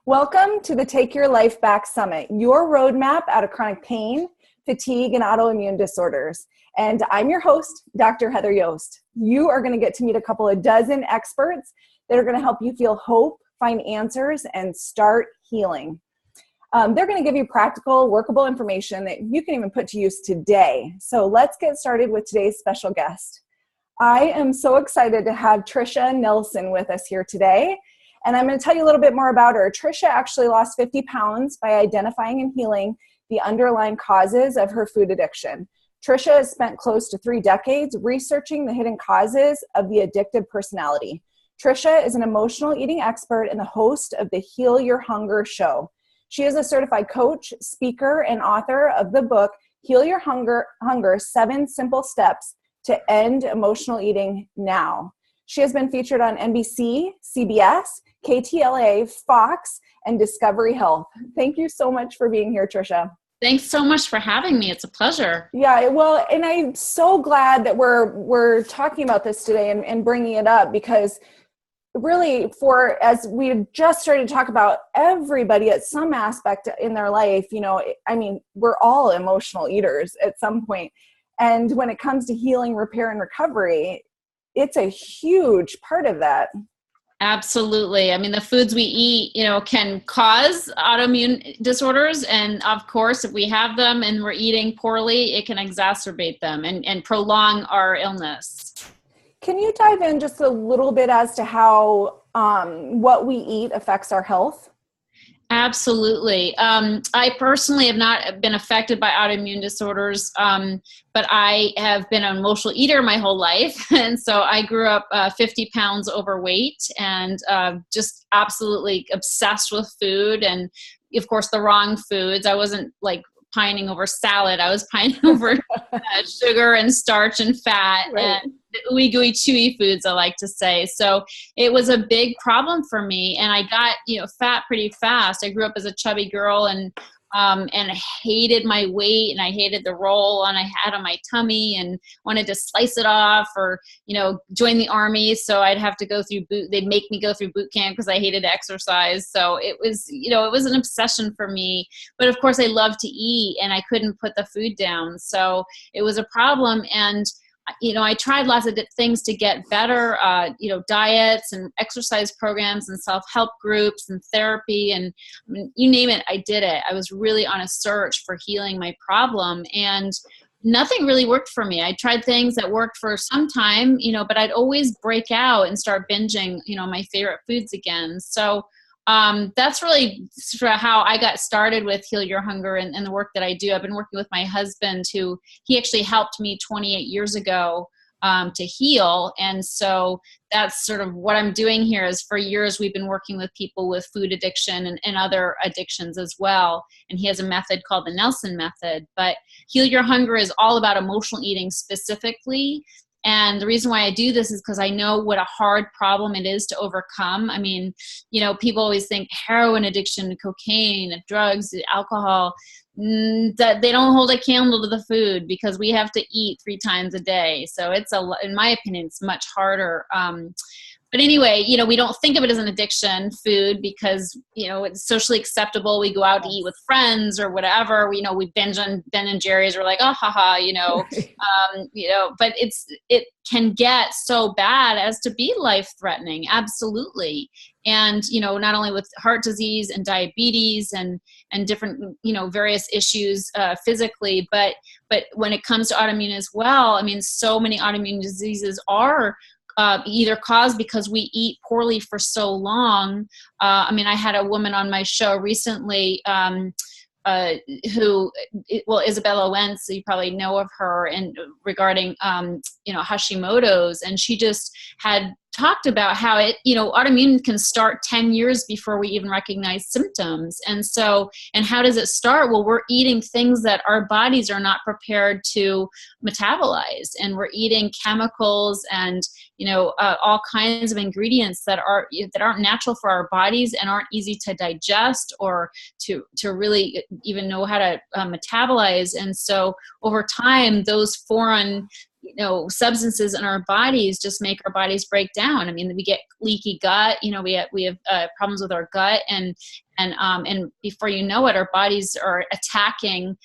Welcome to the Take Your Life Back Summit, your roadmap out of chronic pain, fatigue, and autoimmune disorders. And I'm your host, Dr. Heather Yost. You are going to get to meet a couple of dozen experts that are going to help you feel hope, find answers, and start healing. They're going to give you practical, workable information that you can even put to use today. So let's get started with today's special guest. I am so excited to have Tricia Nelson with us here today. And I'm going to tell you a little bit more about her. Tricia actually lost 50 pounds by identifying and healing the underlying causes of her food addiction. Tricia has spent close to 3 decades researching the hidden causes of the addictive personality. Tricia is an emotional eating expert and the host of the Heal Your Hunger show. She is a certified coach, speaker, and author of the book, Heal Your Hunger, 7 Simple Steps to End Emotional Eating Now. She has been featured on NBC, CBS, KTLA, Fox, and Discovery Health. Thank you so much for being here, Tricia. Thanks so much for having me. It's a pleasure. Yeah, well, and I'm so glad that we're talking about this today and bringing it up, because really, as we just started to talk about, everybody at some aspect in their life, we're all emotional eaters at some point. And when it comes to healing, repair, and recovery, it's a huge part of that. Absolutely. I mean, the foods we eat, can cause autoimmune disorders. And of course, if we have them and we're eating poorly, it can exacerbate them and prolong our illness. Can you dive in just a little bit as to how what we eat affects our health? Absolutely. I personally have not been affected by autoimmune disorders, but I have been an emotional eater my whole life. And so I grew up 50 pounds overweight and just absolutely obsessed with food and, of course, the wrong foods. I wasn't like pining over salad. I was pining over sugar and starch and fat, right, and ooey gooey chewy foods, I like to say. So it was a big problem for me, and I got fat pretty fast. I grew up as a chubby girl and I hated my weight, and I hated the roll I had on my tummy, and wanted to slice it off or join the army. So I'd have to go through they'd make me go through boot camp because I hated to exercise. So it was it was an obsession for me. But of course I loved to eat, and I couldn't put the food down. So it was a problem, and I tried lots of things to get better, diets and exercise programs and self-help groups and therapy, and you name it, I did it. I was really on a search for healing my problem, and nothing really worked for me. I tried things that worked for some time, but I'd always break out and start binging, my favorite foods again. So that's really sort of how I got started with Heal Your Hunger and the work that I do. I've been working with my husband, he actually helped me 28 years ago to heal. And so that's sort of what I'm doing here. Is for years we've been working with people with food addiction and other addictions as well. And he has a method called the Nelson method. But Heal Your Hunger is all about emotional eating specifically. And the reason why I do this is because I know what a hard problem it is to overcome. I mean, people always think heroin addiction, cocaine, drugs, alcohol, that they don't hold a candle to the food, because we have to eat 3 times a day. So in my opinion, it's much harder. But anyway, we don't think of it as an addiction, food, because, it's socially acceptable. We go out to eat with friends or whatever. We binge on Ben and Jerry's. We're like, oh, haha, but it can get so bad as to be life-threatening. Absolutely. And, not only with heart disease and diabetes and different, various issues physically, but when it comes to autoimmune as well, I mean, so many autoimmune diseases are either caused because we eat poorly for so long. I had a woman on my show recently Isabella Wentz, you probably know of her, and regarding, Hashimoto's, and she just had talked about how autoimmune can start 10 years before we even recognize symptoms. And how does it start? Well, we're eating things that our bodies are not prepared to metabolize, and we're eating chemicals and, all kinds of ingredients that aren't natural for our bodies and aren't easy to digest or to really even know how to metabolize. And so over time, those foreign substances in our bodies just make our bodies break down. I mean, we get leaky gut, we have problems with our gut, and before you know it, our bodies are attacking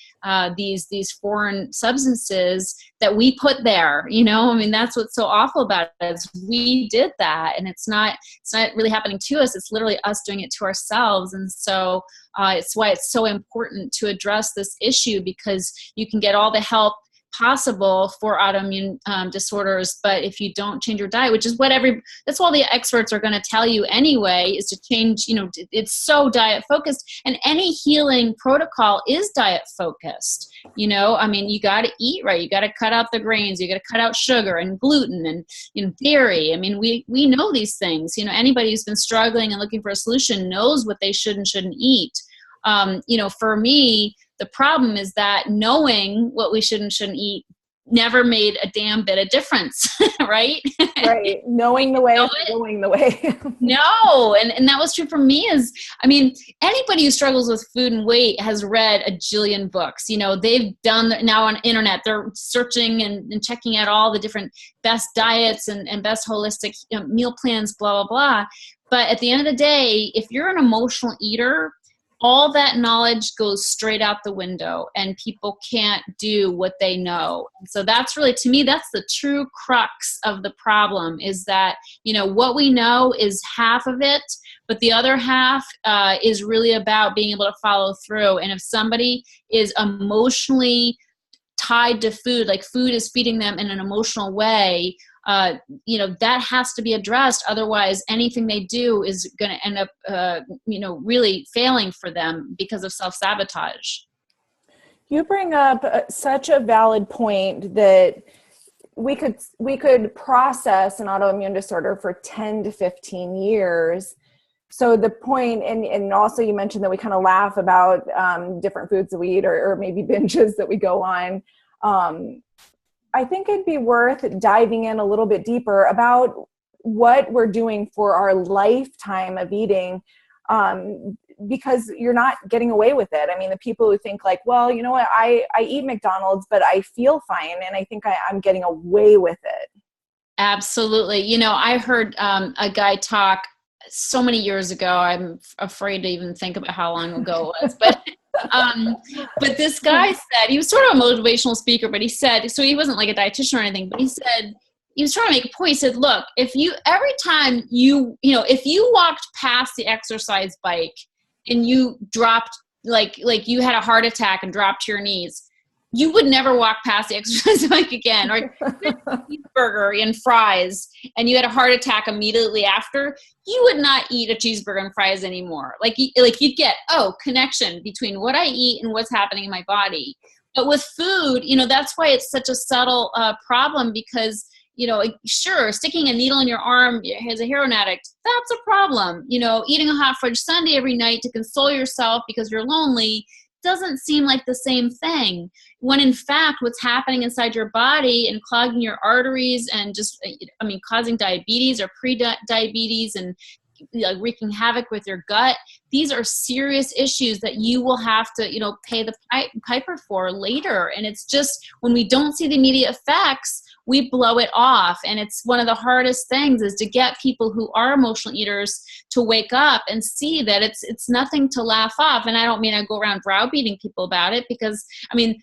these foreign substances that we put there. I mean, that's what's so awful about it, is we did that, and it's not really happening to us. It's literally us doing it to ourselves. And so it's why it's so important to address this issue, because you can get all the help possible for autoimmune disorders, but if you don't change your diet, which is that's what all the experts are going to tell you anyway, is to change. It's so diet focused, and any healing protocol is diet focused. I mean, you got to eat right. You got to cut out the grains. You got to cut out sugar and gluten and dairy. I mean, we know these things. Anybody who's been struggling and looking for a solution knows what they should and shouldn't eat. For me, the problem is that knowing what we should and shouldn't eat never made a damn bit of difference, right? Right. Knowing the way is going the way. No. And that was true for me. Anybody who struggles with food and weight has read a jillion books. They've done now on internet, they're searching and checking out all the different best diets and best holistic meal plans, blah, blah, blah. But at the end of the day, if you're an emotional eater, all that knowledge goes straight out the window, and people can't do what they know. So that's really, to me, that's the true crux of the problem, is that, what we know is half of it, but the other half is really about being able to follow through. And if somebody is emotionally tied to food, like food is feeding them in an emotional way, that has to be addressed. Otherwise, anything they do is going to end up, really failing for them because of self-sabotage. You bring up such a valid point that we could process an autoimmune disorder for 10 to 15 years. So the point, and also you mentioned that we kind of laugh about different foods that we eat, or maybe binges that we go on. I think it'd be worth diving in a little bit deeper about what we're doing for our lifetime of eating, because you're not getting away with it. I mean, the people who think like, well, you know what, I eat McDonald's, but I feel fine, and I think I'm getting away with it. Absolutely. I heard a guy talk so many years ago. I'm afraid to even think about how long ago it was, but this guy said, he was sort of a motivational speaker, but he said, so he wasn't like a dietitian or anything, but he said, he was trying to make a point. He said, look, every time if you walked past the exercise bike and you dropped, like you had a heart attack and dropped to your knees, you would never walk past the exercise bike again. Or cheeseburger and fries, and you had a heart attack immediately after, you would not eat a cheeseburger and fries anymore. Like you'd get, connection between what I eat and what's happening in my body. But with food, that's why it's such a subtle problem, because, sure, sticking a needle in your arm as a heroin addict, that's a problem. Eating a hot fudge sundae every night to console yourself because you're lonely doesn't seem like the same thing, when in fact what's happening inside your body and clogging your arteries and just, causing diabetes or pre-diabetes and wreaking havoc with your gut, these are serious issues that you will have to, pay the piper for later. And it's just, when we don't see the immediate effects, we blow it off. And it's one of the hardest things, is to get people who are emotional eaters to wake up and see that it's nothing to laugh off. And I don't mean I go around browbeating people about it, because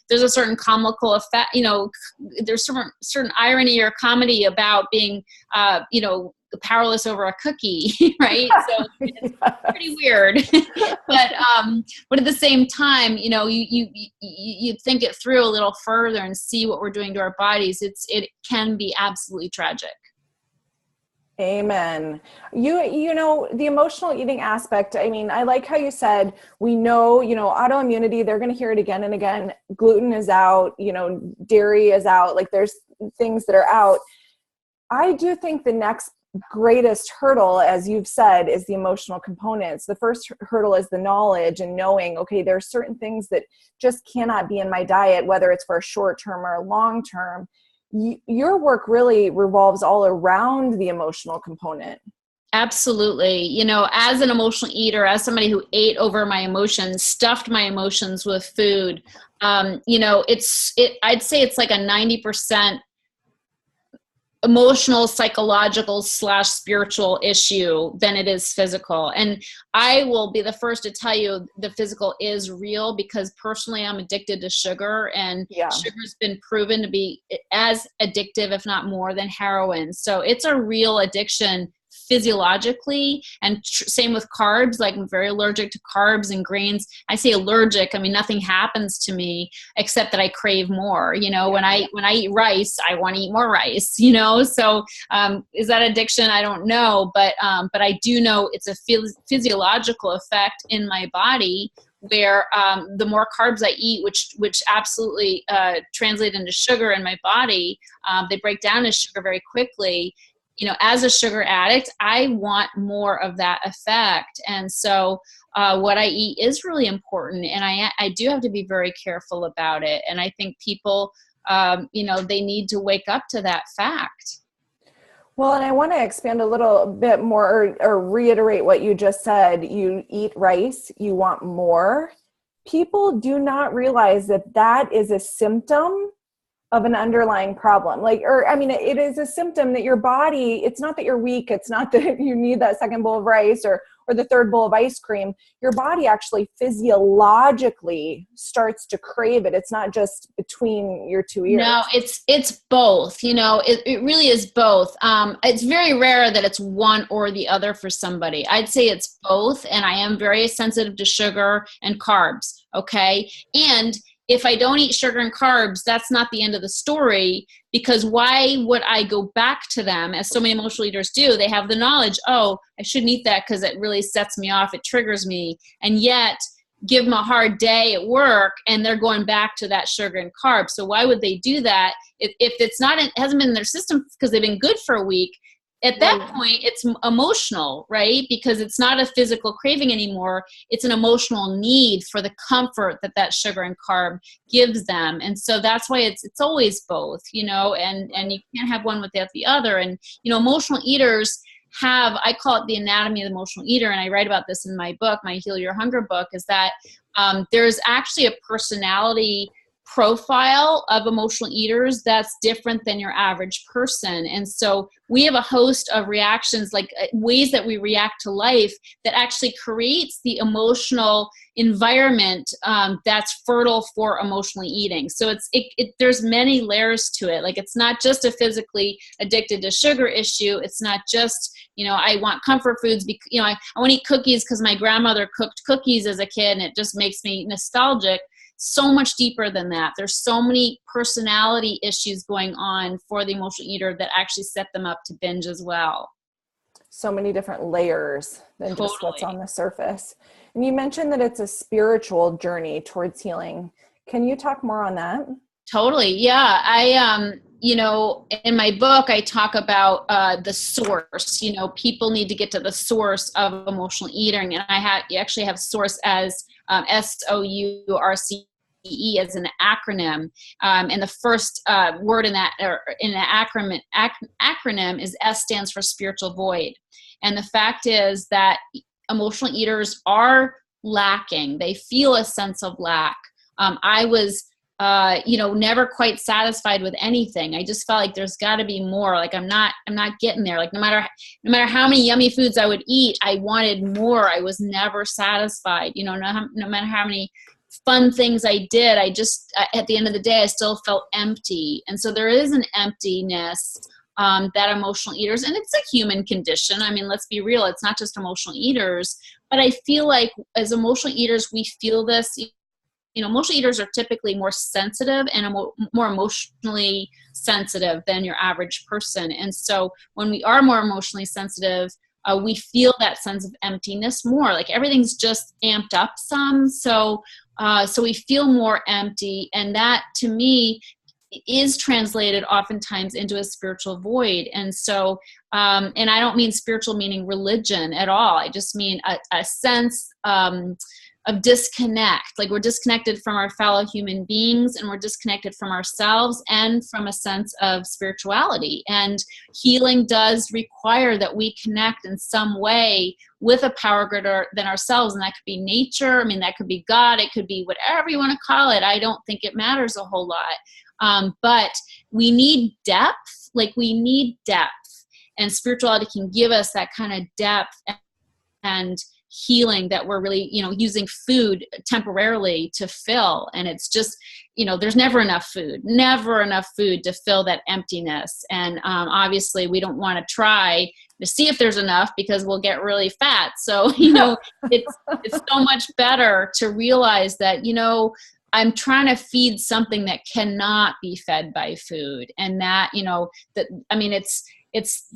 there's a certain comical effect, there's certain irony or comedy about being, powerless over a cookie, right? So it's pretty weird. but at the same time, you think it through a little further and see what we're doing to our bodies. It can be absolutely tragic. Amen. The emotional eating aspect, I like how you said, we know, autoimmunity, they're going to hear it again and again. Gluten is out, dairy is out, like there's things that are out. I do think the next greatest hurdle, as you've said, is the emotional components. The first hurdle is the knowledge and knowing, okay, there are certain things that just cannot be in my diet, whether it's for a short term or a long term. Your work really revolves all around the emotional component. Absolutely. As an emotional eater, as somebody who ate over my emotions, stuffed my emotions with food, I'd say it's like a 90% emotional, psychological / spiritual issue than it is physical. And I will be the first to tell you the physical is real, because personally I'm addicted to sugar, and sugar's been proven to be as addictive, if not more, than heroin. So it's a real addiction physiologically, and same with carbs. Like, I'm very allergic to carbs and grains. I say allergic, I mean, nothing happens to me except that I crave more. When I eat rice, I want to eat more rice, so is that addiction? I don't know, but I do know it's a physiological effect in my body, where the more carbs I eat, which absolutely translate into sugar in my body, they break down as sugar very quickly. As a sugar addict, I want more of that effect. And so what I eat is really important, and I do have to be very careful about it. And I think people, they need to wake up to that fact. Well, and I want to expand a little bit more, or reiterate what you just said. You eat rice, you want more. People do not realize that is a symptom of an underlying problem. It is a symptom that your body, it's not that you're weak. It's not that you need that second bowl of rice or the third bowl of ice cream. Your body actually physiologically starts to crave it. It's not just between your two ears. No, it's both. It really is both. It's very rare that it's one or the other for somebody. I'd say it's both. And I am very sensitive to sugar and carbs. Okay. And if I don't eat sugar and carbs, that's not the end of the story, because why would I go back to them, as so many emotional eaters do? They have the knowledge, I shouldn't eat that because it really sets me off, it triggers me, and yet give them a hard day at work and they're going back to that sugar and carbs. So why would they do that if it hasn't been in their system because they've been good for a week? At that point, it's emotional, right? Because it's not a physical craving anymore. It's an emotional need for the comfort that sugar and carb gives them. And so that's why it's always both, and you can't have one without the other. And, emotional eaters I call it the anatomy of the emotional eater. And I write about this in my book, my Heal Your Hunger book, is that there's actually a personality profile of emotional eaters that's different than your average person. And so we have a host of reactions, like ways that we react to life, that actually creates the emotional environment that's fertile for emotionally eating. So there's many layers to it. Like, it's not just a physically addicted to sugar issue. It's not just, I want comfort foods. I want to eat cookies because my grandmother cooked cookies as a kid and it just makes me nostalgic. So much deeper than that. There's so many personality issues going on for the emotional eater that actually set them up to binge as well. So many different layers than just what's on the surface. And you mentioned that it's a spiritual journey towards healing. Can you talk more on that? Totally. Yeah. I, in my book, I talk about the source. People need to get to the source of emotional eating. And you actually have source as SOURCE as an acronym, and the first word in that, or in an acronym, is S, stands for spiritual void. And the fact is that emotional eaters are lacking. They feel a sense of lack. I was never quite satisfied with anything. I just felt like there's got to be more. Like, I'm not getting there. Like, no matter how many yummy foods I would eat, I wanted more. I was never satisfied. No matter how many fun things I did, I just, at the end of the day, I still felt empty. And so there is an emptiness that emotional eaters, and it's a human condition. I mean, let's be real. It's not just emotional eaters, but I feel like as emotional eaters, we feel this. Emotional eaters are typically more sensitive and more emotionally sensitive than your average person. And so when we are more emotionally sensitive, we feel that sense of emptiness more. Like, everything's just amped up some. So we feel more empty. And that, to me, is translated oftentimes into a spiritual void. And so, and I don't mean spiritual meaning religion at all. I just mean a sense of disconnect. Like, we're disconnected from our fellow human beings, and we're disconnected from ourselves and from a sense of spirituality. And healing does require that we connect in some way with a power greater than ourselves. And that could be nature. I mean, that could be God. It could be whatever you want to call it. I don't think it matters a whole lot. But we need depth like we need depth, and spirituality can give us that kind of depth and healing that we're really, using food temporarily to fill. And it's just, there's never enough food to fill that emptiness. And obviously we don't want to try to see if there's enough, because we'll get really fat. So, it's so much better to realize that, I'm trying to feed something that cannot be fed by food. And that, it's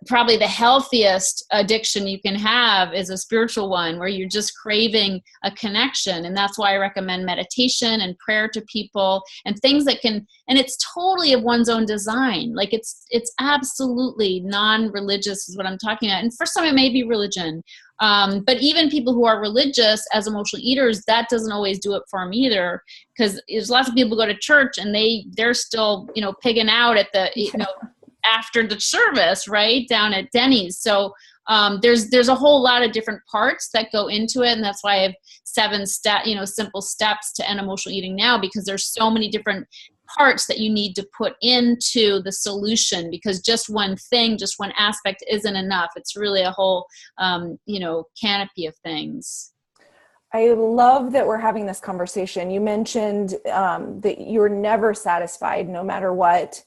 probably the healthiest addiction you can have is a spiritual one, where you're just craving a connection. And that's why I recommend meditation and prayer to people, and things that can, and it's totally of one's own design. Like it's absolutely non-religious is what I'm talking about. And for some, it may be religion. But even people who are religious as emotional eaters, that doesn't always do it for them either. Because there's lots of people who go to church and they're still, pigging out at the, after the service, right, down at Denny's. So there's a whole lot of different parts that go into it, and that's why I have 7 simple steps to end emotional eating now, because there's so many different parts that you need to put into the solution, because just one thing, just one aspect isn't enough. It's really a whole canopy of things. I love that we're having this conversation. You mentioned that you're never satisfied no matter what.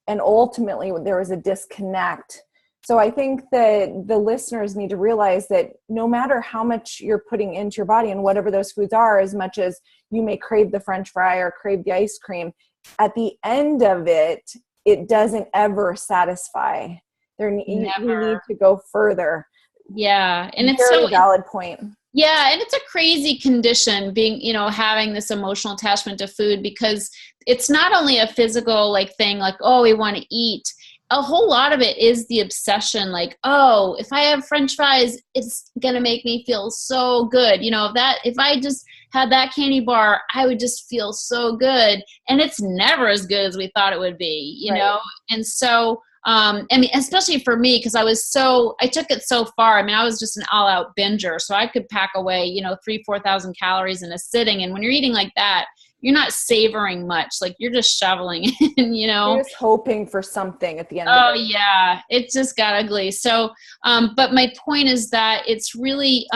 And ultimately there was a disconnect. So I think that the listeners need to realize that no matter how much you're putting into your body and whatever those foods are, as much as you may crave the French fry or crave the ice cream, at the end of it, it doesn't ever satisfy. You need to go further. Yeah. And it's very valid point. Yeah. And it's a crazy condition being, having this emotional attachment to food, because it's not only a physical thing, oh, we want to eat. A whole lot of it is the obsession, oh, if I have French fries, it's going to make me feel so good. If I just had that candy bar, I would just feel so good. And it's never as good as we thought it would be, you know? And so, especially for me, because I took it so far. I was just an all out binger. So I could pack away, 3,000-4,000 calories in a sitting. And when you're eating like that, you're not savoring much. You're just shoveling in, You're just hoping for something at the end of it. Oh yeah. It just got ugly. So, but my point is that it's really,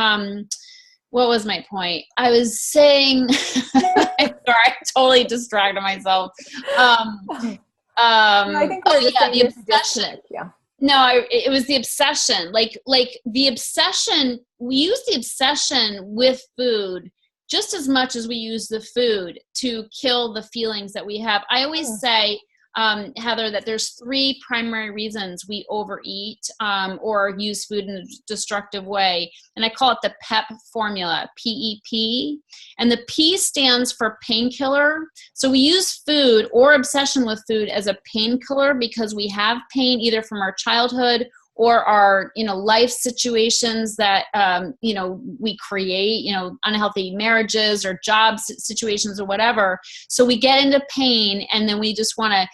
what was my point? I was saying, sorry, I totally distracted myself. I think the obsession. Yeah. No, it was the obsession. The obsession, we use the obsession with food just as much as we use the food to kill the feelings that we have. I always say, Heather, that there's 3 primary reasons we overeat or use food in a destructive way. And I call it the P.E.P formula, P.E.P. And the P stands for painkiller. So we use food or obsession with food as a painkiller because we have pain either from our childhood or our, life situations that, we create, unhealthy marriages or job situations or whatever. So we get into pain, and then we just want to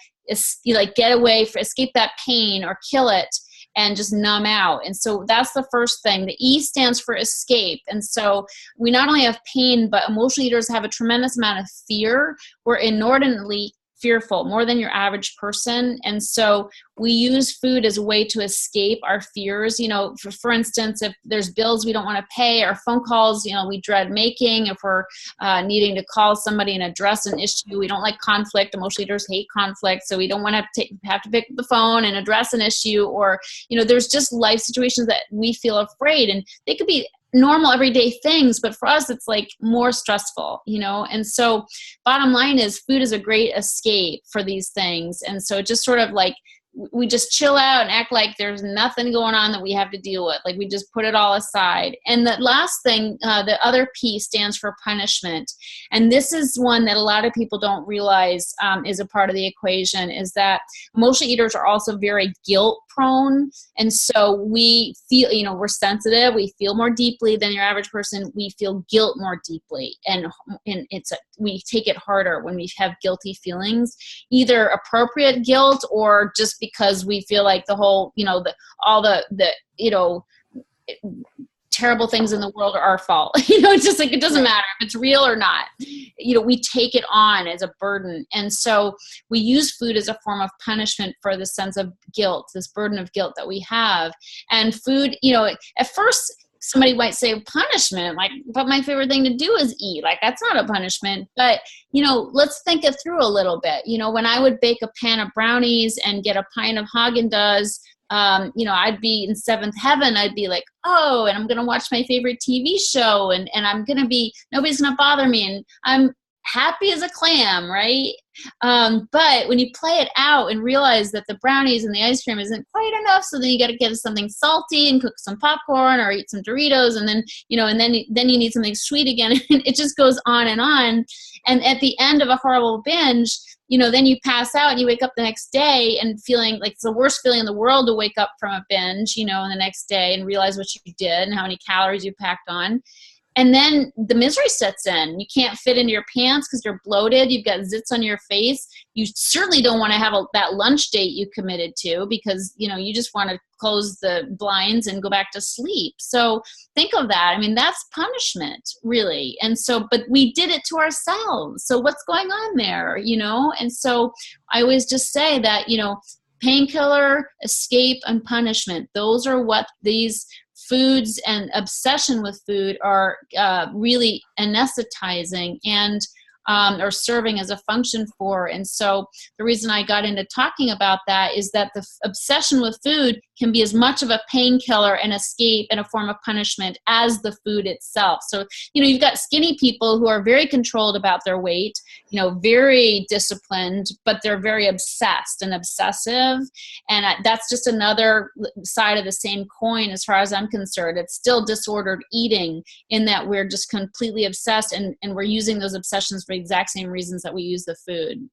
get away, escape that pain or kill it and just numb out. And so that's the first thing. The E stands for escape. And so we not only have pain, but emotional eaters have a tremendous amount of fear. We're inordinately fearful, more than your average person. And so we use food as a way to escape our fears. For instance, if there's bills we don't want to pay, or phone calls, we dread making. If we're needing to call somebody and address an issue, we don't like conflict. Emotional eaters hate conflict. So we don't want to have to pick up the phone and address an issue, or, there's just life situations that we feel afraid, and they could be normal everyday things, but for us it's more stressful, and so bottom line is food is a great escape for these things. And so just sort of we just chill out and act like there's nothing going on that we have to deal with. We just put it all aside. And the last thing, the other P stands for punishment. And this is one that a lot of people don't realize is a part of the equation, is that emotional eaters are also very guilt prone. And so we feel, we're sensitive. We feel more deeply than your average person. We feel guilt more deeply. And we take it harder when we have guilty feelings, either appropriate guilt or just because we feel like the whole, all the terrible things in the world are our fault. It's just it doesn't matter if it's real or not. we take it on as a burden. And so we use food as a form of punishment for the sense of guilt, this burden of guilt that we have. And food, at first somebody might say punishment, like, but my favorite thing to do is eat. Like, that's not a punishment. But, let's think it through a little bit. When I would bake a pan of brownies and get a pint of Haagen-Dazs, I'd be in seventh heaven. I'd be like, oh, and I'm going to watch my favorite TV show, and I'm going to be, nobody's going to bother me, and I'm happy as a clam, right? But when you play it out and realize that the brownies and the ice cream isn't quite enough, so then you got to get something salty and cook some popcorn or eat some Doritos, and then, and then you need something sweet again. It just goes on. And at the end of a horrible binge, then you pass out and you wake up the next day and feeling like it's the worst feeling in the world to wake up from a binge, in the next day and realize what you did and how many calories you packed on. And then the misery sets in. You can't fit into your pants because you're bloated. You've got zits on your face. You certainly don't want to have that lunch date you committed to because, you just want to close the blinds and go back to sleep. So think of that. I mean, that's punishment, really. And so, but we did it to ourselves. So what's going on there, And so I always just say that, painkiller, escape, and punishment. Those are what these foods and obsession with food are really anesthetizing and or serving as a function for. And so the reason I got into talking about that is that the obsession with food can be as much of a painkiller and escape and a form of punishment as the food itself. So, you've got skinny people who are very controlled about their weight, very disciplined, but they're very obsessed and obsessive. And that's just another side of the same coin as far as I'm concerned. It's still disordered eating in that we're just completely obsessed and we're using those obsessions for the exact same reasons that we use the food.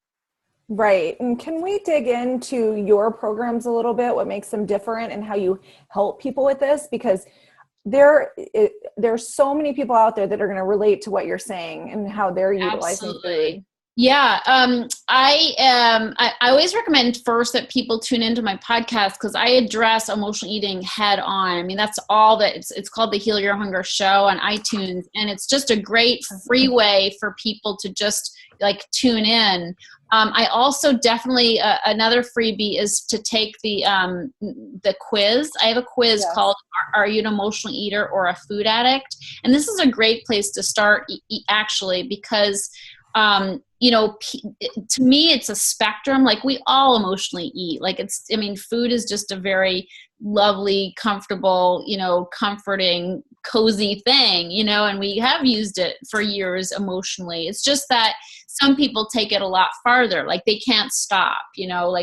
Right. And can we dig into your programs a little bit, what makes them different and how you help people with this? Because there's so many people out there that are going to relate to what you're saying and how they're utilizing food. Yeah. I always recommend first that people tune into my podcast because I address emotional eating head on. I mean, that's all that it's called the Heal Your Hunger Show on iTunes. And it's just a great free way for people to just tune in. I also definitely, another freebie is to take the quiz. I have a quiz called Are You an Emotional Eater or a Food Addict? And this is a great place to start actually because to me, it's a spectrum. Like we all emotionally eat. Food is just a very lovely, comfortable, comforting, cozy thing, and we have used it for years emotionally. It's just that some people take it a lot farther. Like they can't stop,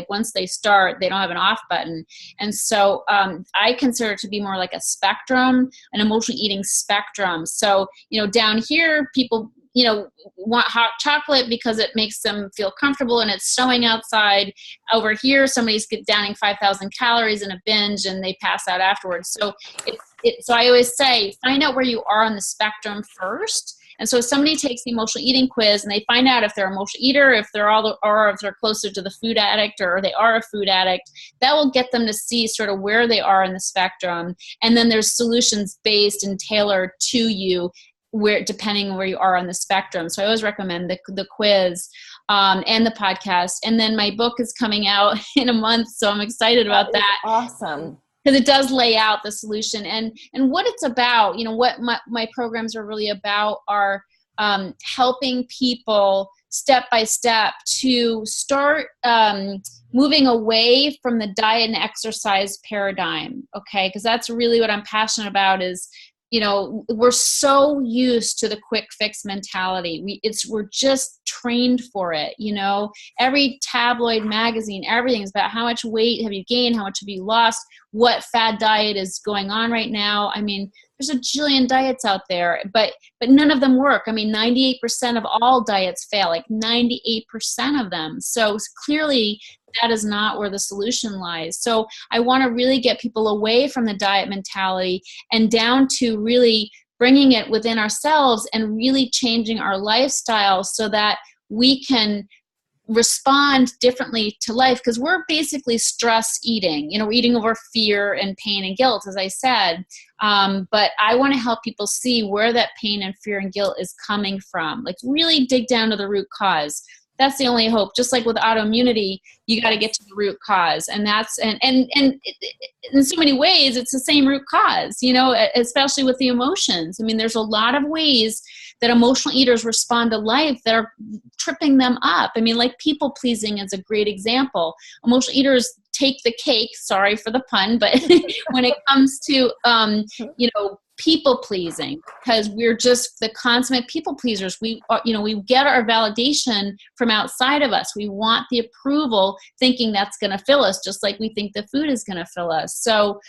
once they start, they don't have an off button. And so I consider it to be more like a spectrum, an emotional eating spectrum. So, down here, people want hot chocolate because it makes them feel comfortable and it's snowing outside. Over here, somebody's downing 5,000 calories in a binge and they pass out afterwards. So so I always say, find out where you are on the spectrum first. And so if somebody takes the emotional eating quiz and they find out if they're an emotional eater, if they're or if they're closer to the food addict or they are a food addict, that will get them to see sort of where they are in the spectrum. And then there's solutions based and tailored to you depending on where you are on the spectrum. So I always recommend the quiz and the podcast. And then my book is coming out in a month, so I'm excited about that. Awesome. Because it does lay out the solution and what it's about. What my programs are really about are helping people step by step to start moving away from the diet and exercise paradigm. Okay, because that's really what I'm passionate about is, we're so used to the quick fix mentality. We're just trained for it. Every tabloid magazine, everything is about how much weight have you gained? How much have you lost? What fad diet is going on right now? I mean, there's a jillion diets out there, but none of them work. I mean, 98% of all diets fail, like 98% of them. So clearly that is not where the solution lies. So I want to really get people away from the diet mentality and down to really bringing it within ourselves and really changing our lifestyle so that we can respond differently to life, because we're basically stress eating. We're eating over fear and pain and guilt, as I said. But I want to help people see where that pain and fear and guilt is coming from. Like, really dig down to the root cause. That's the only hope. Just like with autoimmunity, you got to get to the root cause. And that's, and in so many ways, it's the same root cause, especially with the emotions. I mean, there's a lot of ways that emotional eaters respond to life that are tripping them up. I mean, like people pleasing is a great example. Emotional eaters take the cake, sorry for the pun, but when it comes to, people pleasing, because we're just the consummate people pleasers. We get our validation from outside of us. We want the approval, thinking that's going to fill us, just like we think the food is going to fill us. So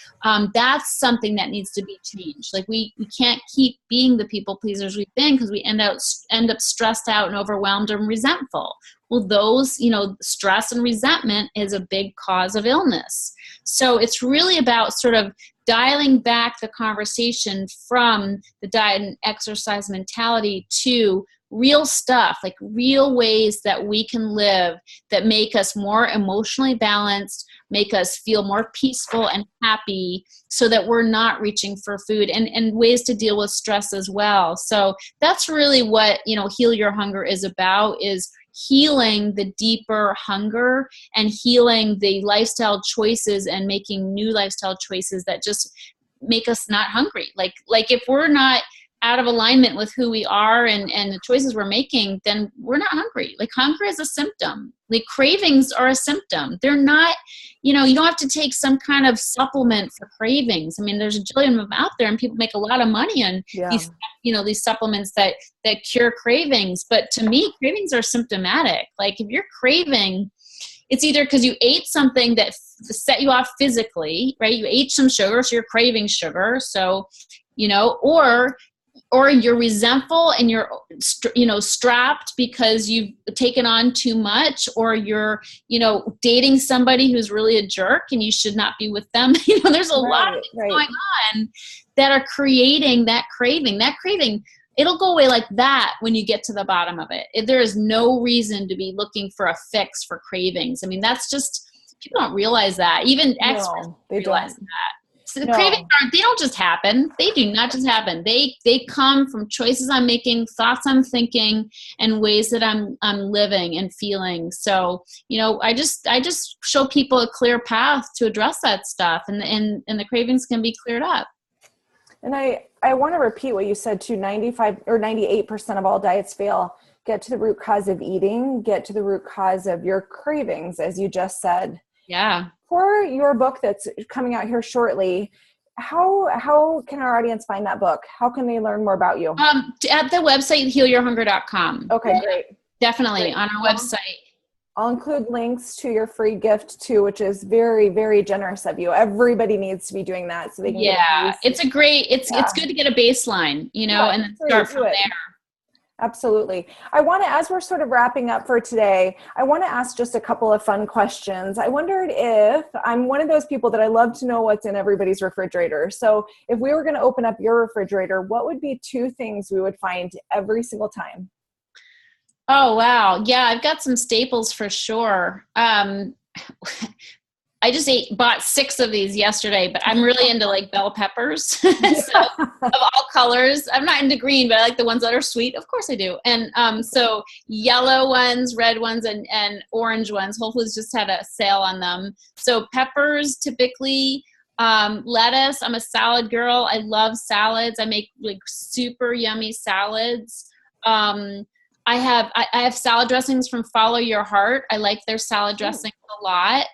that's something that needs to be changed. Like we can't keep being the people pleasers we've been, because we end up stressed out and overwhelmed and resentful. Well, those, stress and resentment is a big cause of illness. So it's really about sort of dialing back the conversation from the diet and exercise mentality to real stuff, like real ways that we can live that make us more emotionally balanced, make us feel more peaceful and happy, so that we're not reaching for food, and ways to deal with stress as well. So that's really what, Heal Your Hunger is about, is healing the deeper hunger and healing the lifestyle choices and making new lifestyle choices that just make us not hungry. Like if we're not out of alignment with who we are and the choices we're making, then we're not hungry. Like hunger is a symptom. Like cravings are a symptom. They're not, you don't have to take some kind of supplement for cravings. I mean, there's a jillion of them out there, and people make a lot of money on these supplements that cure cravings. But to me, cravings are symptomatic. Like if you're craving, it's either because you ate something that set you off physically, right? You ate some sugar, so you're craving sugar. So, or you're resentful and you're, strapped because you've taken on too much, or you're, dating somebody who's really a jerk and you should not be with them. There's a lot of things going on that are creating that craving. That craving, it'll go away like that when you get to the bottom of it. There is no reason to be looking for a fix for cravings. I mean, that's just, people don't realize that. Even experts realize that. So the cravings they don't just happen. They do not just happen. They come from choices I'm making, thoughts I'm thinking, and ways that I'm living and feeling. So, I just show people a clear path to address that stuff, and the cravings can be cleared up. And I want to repeat what you said too. 95 or 98% of all diets fail. Get to the root cause of eating, get to the root cause of your cravings, as you just said. Yeah. For your book that's coming out here shortly, how can our audience find that book? How can they learn more about you? At the website, healyourhunger.com. Okay, great. Definitely great. On our website. I'll include links to your free gift too, which is very, very generous of you. Everybody needs to be doing that so they can it's good to get a baseline, and then start from there. Absolutely. I want to, as we're sort of wrapping up for today, I want to ask just a couple of fun questions. I wondered if I'm one of those people that I love to know what's in everybody's refrigerator. So if we were going to open up your refrigerator, what would be 2 things we would find every single time? Oh, wow. Yeah, I've got some staples for sure. I just bought 6 of these yesterday, but I'm really into like bell peppers so, of all colors. I'm not into green, but I like the ones that are sweet. Of course I do. And so yellow ones, red ones, and orange ones. Whole Foods just had a sale on them. So peppers typically, lettuce. I'm a salad girl. I love salads. I make like super yummy salads. I have salad dressings from Follow Your Heart. I like their salad dressing a lot.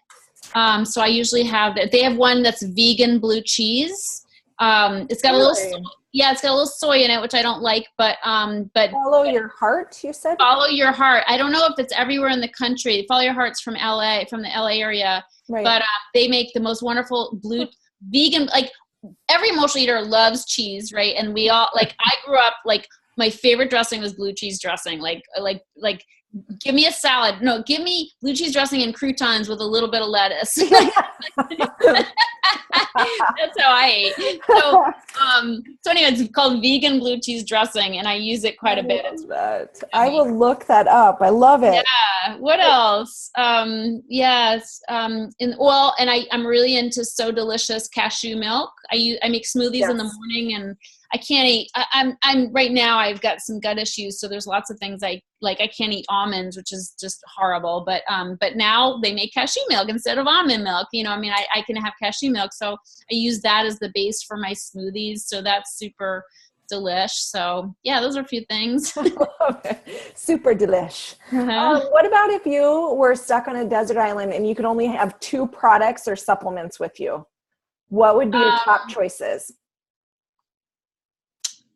So I usually have that. They have one that's vegan blue cheese. It's got a little soy in it, which I don't like, but Follow Your Heart, you said? Follow Your Heart. I don't know if it's everywhere in the country. Follow Your Heart's from LA, from the LA area, but they make the most wonderful vegan, like every emotional eater loves cheese, right? And we all, like, I grew up, like, my favorite dressing was blue cheese dressing. Like give me a salad. No, give me blue cheese dressing and croutons with a little bit of lettuce. That's how I ate. So anyway, it's called vegan blue cheese dressing, and I use it quite a bit. I will look that up. I love it. Yeah. What else? Yes. And I'm really into So Delicious cashew milk. I make smoothies in the morning, and I can't eat. I'm right now. I've got some gut issues, so there's lots of things I can't eat almonds, which is just horrible. But now they make cashew milk instead of almond milk. I can have cashew milk, so I use that as the base for my smoothies. So that's super delish. So yeah, those are a few things. Super delish. What about if you were stuck on a desert island and you could only have 2 products or supplements with you? What would be your top choices?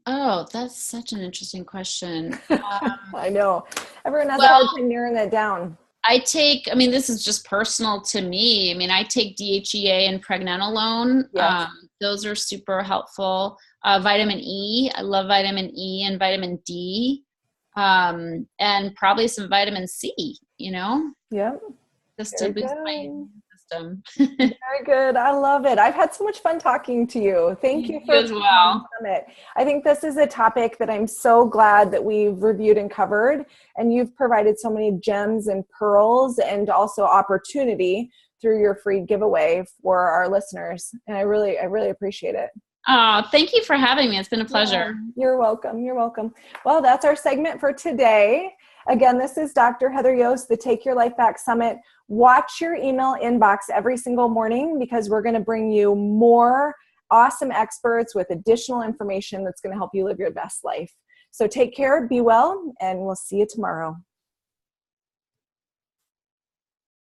Oh, that's such an interesting question. I know. Everyone has a hard time narrowing that down. This is just personal to me. I take DHEA and pregnenolone. Yes. Those are super helpful. Vitamin E. I love vitamin E and vitamin D. And probably some vitamin C, Yep. just to boost my immune system. Very good. I love it. I've had so much fun talking to you. Thank you for as well. Summit. I think this is a topic that I'm so glad that we've reviewed and covered, and you've provided so many gems and pearls and also opportunity through your free giveaway for our listeners. And I really appreciate it. Thank you for having me. It's been a pleasure. Yeah, you're welcome. You're welcome. Well, that's our segment for today. Again, this is Dr. Heather Yost, the Take Your Life Back Summit. Watch your email inbox every single morning, because we're going to bring you more awesome experts with additional information that's going to help you live your best life. So take care, be well, and we'll see you tomorrow.